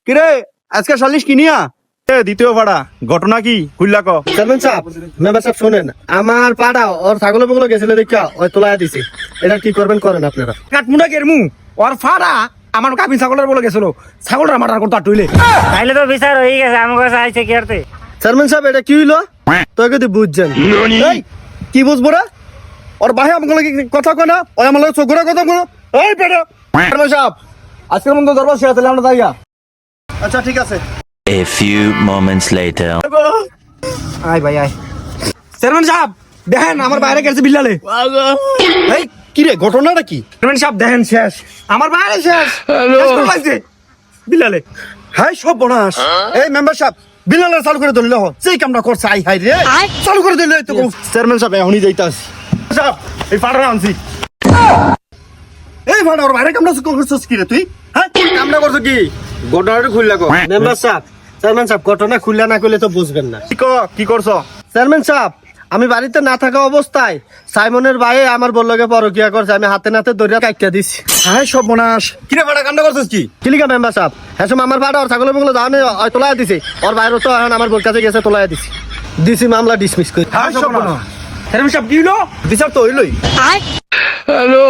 কিরে আজকে সালিশ কিনিয়া দ্বিতীয় ভাড়া ঘটনা কি খুললা ক চেয়ারম্যান সাহেব, মেম্বার সাহেব শোনেন, আমার পাড়া ওর ছাগল বগল গেছিল দেখা ওই তোলায় দিছে। এটা কি করবেন করেন আপনারা। কাটমুনা কেরমু ওর ফাড়া আমার কাপি ছাগলের বলে গেছিল ছাগলটা মারার কথা টুইলে তাইলে তো বিচার হয়ে গেছে আমার কাছে আইছে কি করতে। চেয়ারম্যান সাহেব এটা কি হইলো তুই যদি বুঝছেন। এই কি বুঝবো রে ওর বাহে আমাকে কথা কয় না ওই আমার লগে চোখরা কথা কয় এই পেটা সাহেব আজকের মতো দরবার শেষ তাহলে আমরা যাইয়া। আচ্ছা ঠিক আছে। A few moments later. আয় ভাই আয় চেয়ারম্যান সাহেব দেখেন আমার বাইরে গেছে বিল্লালে এই কি রে ঘটনাটা কি? চেয়ারম্যান সাহেব দেখেন শেষ আমার বাইরে শেষ হ্যালো বিল্লালে হাই সব বনাস। এই মেম্বার সাহেব বিল্লালে চালু করে দিল সেই কামটা করছে। আই হাই রে চালু করে দিল তো। চেয়ারম্যান সাহেব এখনই যাইতাছি। সাহেব এই ফাড়া আনছি এই ভাড়া ওর বাইরে কামটা করছিস কি রে তুই? হ্যাঁ কামটা করছো কি ঘটনাটা খুললা ক মেম্বার সাহেব, চেয়ারম্যান সাহেব ঘটনা খুললে না করলে তো বুঝবেন না। কি করছো চেয়ারম্যান সাহেব আমি বাড়িতে না থাকা অবস্থায় সাইমনের ভাইয়ে আমার বললকে পরকিয়া করছে। আমি হাতে নাতে দরিয়া কাটিয়া দিছি। হাই সব বনাস কিরে ফাড়া কামটা করছিস কি কিলিকা মেম্বার সাহেব হ্যাঁ আমার ভাড়া ওর ছাগলের বগলে যাওয়া নেই তোলায় দিছে। ওর বাইরে তো এখন আমার বোর কাছে গেছে তোলায় দিছি। দিছি মামলা ডিসমিস করে। হাই সব বনাস চেয়ারম্যান সাহেব কি হলো বিচার তো হইলই। Hello.